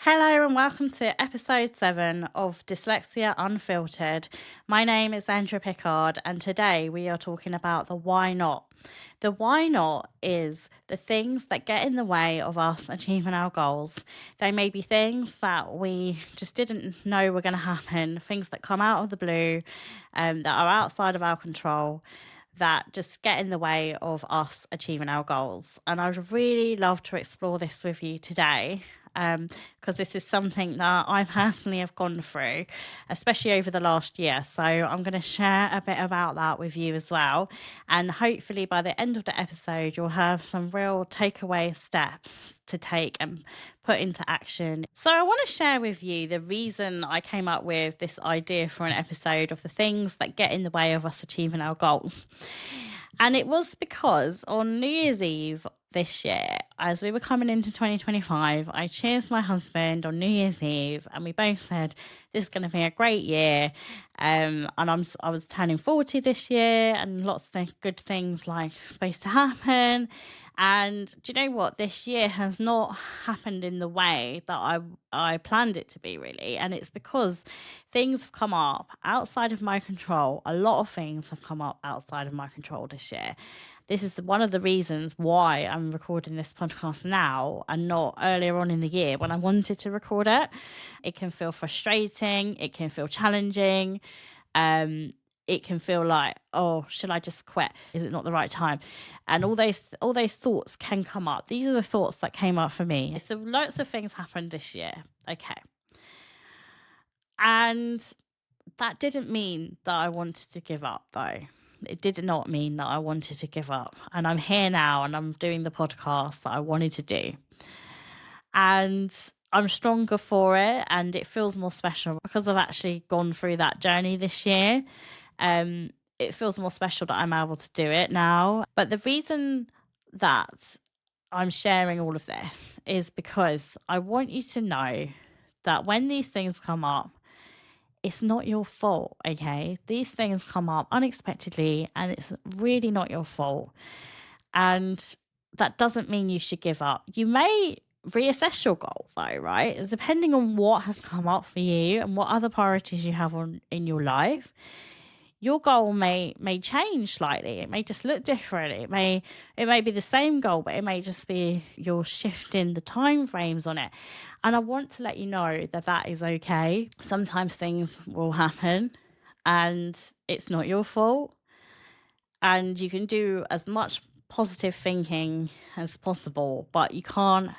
Hello and welcome to episode 7 of Dyslexia Unfiltered. My name is Andrea Pickard and today we are talking about the why not. The why not is the things that get in the way of us achieving our goals. They may be things that we just didn't know were going to happen, things that come out of the blue, that are outside of our control, that just get in the way of us achieving our goals. And I'd really love to explore this with you today because this is something that I personally have gone through, especially over the last year. So I'm going to share a bit about that with you as well. And hopefully by the end of the episode, you'll have some real takeaway steps to take and put into action. So I want to share with you the reason I came up with this idea for an episode of the things that get in the way of us achieving our goals. And it was because on New Year's Eve this year, as we were coming into 2025, I cheersed my husband on New Year's Eve, and we both said, "This is going to be a great year." And I was turning 40 this year, and lots of good things like supposed to happen. And do you know what? This year has not happened in the way that I planned it to be, really. And it's because things have come up outside of my control. A lot of things have come up outside of my control this year. This is one of the reasons why I'm recording this podcast now and not earlier on in the year when I wanted to record it. It can feel frustrating. It can feel challenging. It can feel like, oh, should I just quit? Is it not the right time? And all those thoughts can come up. These are the thoughts that came up for me. So lots of things happened this year. Okay. And that didn't mean that I wanted to give up, though. It did not mean that I wanted to give up. And I'm here now and I'm doing the podcast that I wanted to do. And I'm stronger for it and it feels more special because I've actually gone through that journey this year. It feels more special that I'm able to do it now. But the reason that I'm sharing all of this is because I want you to know that when these things come up, it's not your fault, okay? These things come up unexpectedly and it's really not your fault. And that doesn't mean you should give up. You may reassess your goal though, right? It's depending on what has come up for you and what other priorities you have in your life. Your goal may change slightly. It may just look different. It may be the same goal, but it may just be you're shifting the time frames on it. And I want to let you know that that is okay. Sometimes things will happen and it's not your fault. And you can do as much positive thinking as possible, but you can't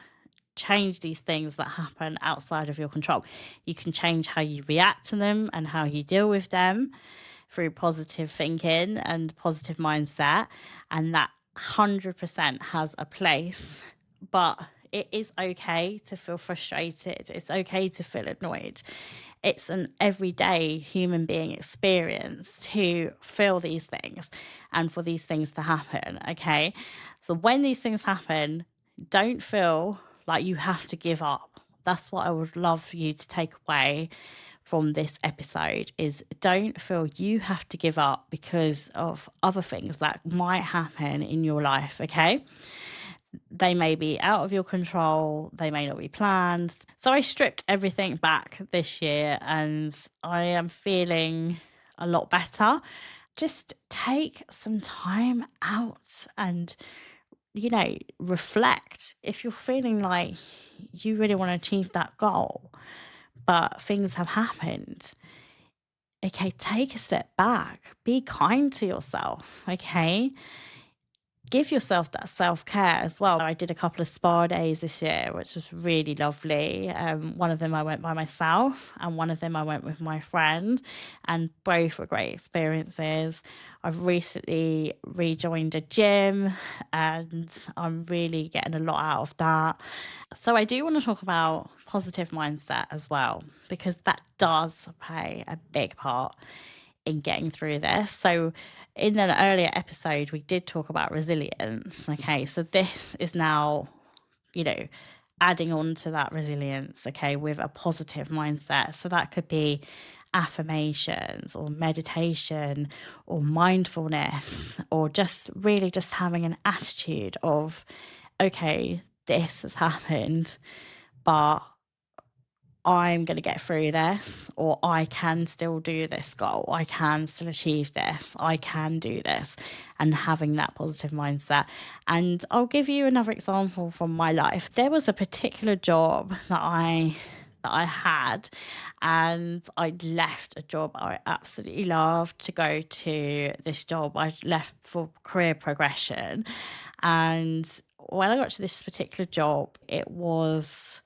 change these things that happen outside of your control. You can change how you react to them and how you deal with them through positive thinking and positive mindset. And that 100% has a place, but it is okay to feel frustrated. It's okay to feel annoyed. It's an everyday human being experience to feel these things and for these things to happen. Okay. So when these things happen, don't feel like you have to give up. That's what I would love for you to take away from this episode is don't feel you have to give up because of other things that might happen in your life, okay? They may be out of your control, they may not be planned. So I stripped everything back this year and I am feeling a lot better. Just take some time out and reflect. If you're feeling like you really want to achieve that goal, but things have happened, okay, take a step back. Be kind to yourself, okay? Give yourself that self-care as well. I did a couple of spa days this year, which was really lovely. One of them I went by myself and one of them I went with my friend, and both were great experiences. I've recently rejoined a gym and I'm really getting a lot out of that. So I do want to talk about positive mindset as well, because that does play a big part in getting through this. So in an earlier episode, we did talk about resilience. Okay, so this is now, adding on to that resilience, okay, with a positive mindset. So that could be affirmations or meditation or mindfulness or just really just having an attitude of, okay, this has happened, but I'm going to get through this, or I can still do this goal. I can still achieve this. I can do this. And having that positive mindset. And I'll give you another example from my life. There was a particular job that I had, and I left a job I absolutely loved to go to this job. I left for career progression. And when I got to this particular job, it was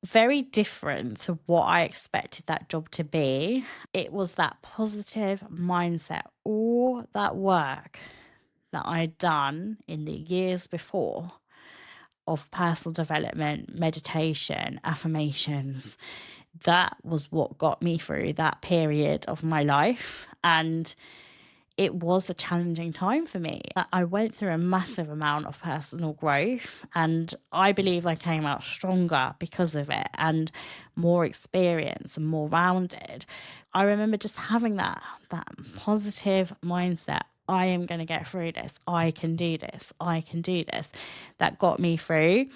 very different to what I expected that job to be. It was that positive mindset, all that work that I'd done in the years before of personal development, meditation, affirmations. That was what got me through that period of my life. And it was a challenging time for me. I went through a massive amount of personal growth, and I believe I came out stronger because of it, and more experienced and more rounded. I remember just having that positive mindset. I am going to get through this. I can do this. I can do this. That got me through.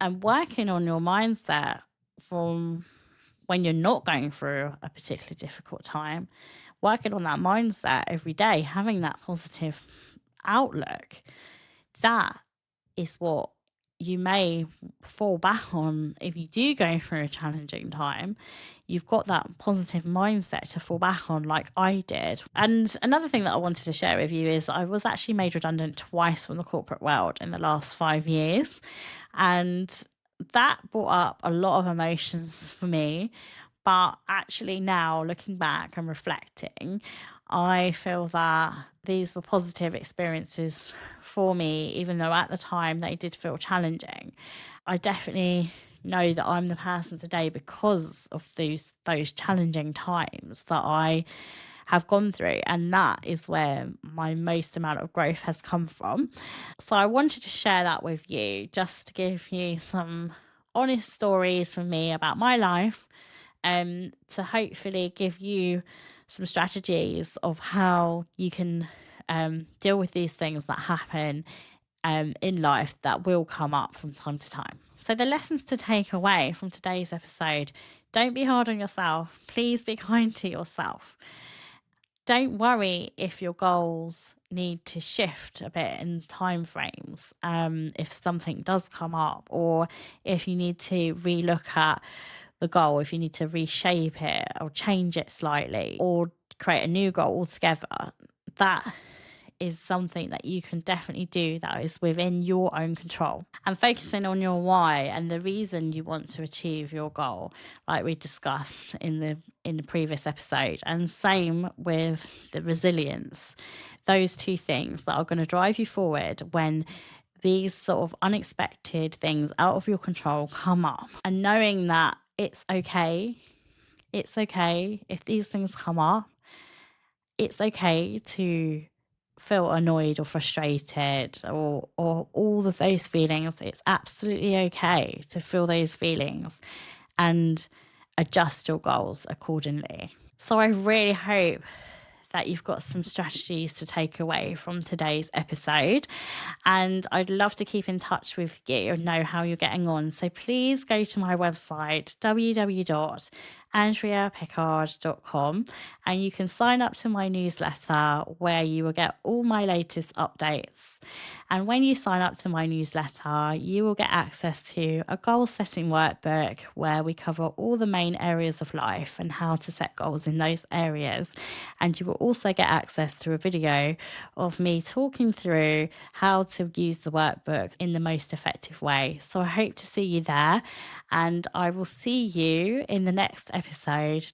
And working on your mindset from when you're not going through a particularly difficult time, working on that mindset every day, having that positive outlook, that is what you may fall back on if you do go through a challenging time. You've got that positive mindset to fall back on, like I did. And another thing that I wanted to share with you is I was actually made redundant twice from the corporate world in the last 5 years. And that brought up a lot of emotions for me. But actually, now looking back and reflecting, I feel that these were positive experiences for me, even though at the time they did feel challenging. I definitely know that I'm the person today because of those challenging times that I have gone through, and that is where my most amount of growth has come from. So I wanted to share that with you, just to give you some honest stories from me about my life, to hopefully give you some strategies of how you can deal with these things that happen in life that will come up from time to time. So, the lessons to take away from today's episode: don't be hard on yourself. Please be kind to yourself. Don't worry if your goals need to shift a bit in time frames, if something does come up, or if you need to relook at the goal, if you need to reshape it or change it slightly or create a new goal altogether. That is something that you can definitely do that is within your own control. And focusing on your why and the reason you want to achieve your goal, like we discussed in the previous episode. And same with the resilience. Those two things that are going to drive you forward when these sort of unexpected things out of your control come up. And knowing that it's okay if these things come up. It's okay to feel annoyed or frustrated or all of those feelings. It's absolutely okay to feel those feelings and adjust your goals accordingly. So I really hope that you've got some strategies to take away from today's episode. And I'd love to keep in touch with you and know how you're getting on. So please go to my website, www.andreapickard.com, and you can sign up to my newsletter where you will get all my latest updates. And when you sign up to my newsletter, you will get access to a goal setting workbook where we cover all the main areas of life and how to set goals in those areas. And you will also get access to a video of me talking through how to use the workbook in the most effective way. So I hope to see you there, and I will see you in the next episode.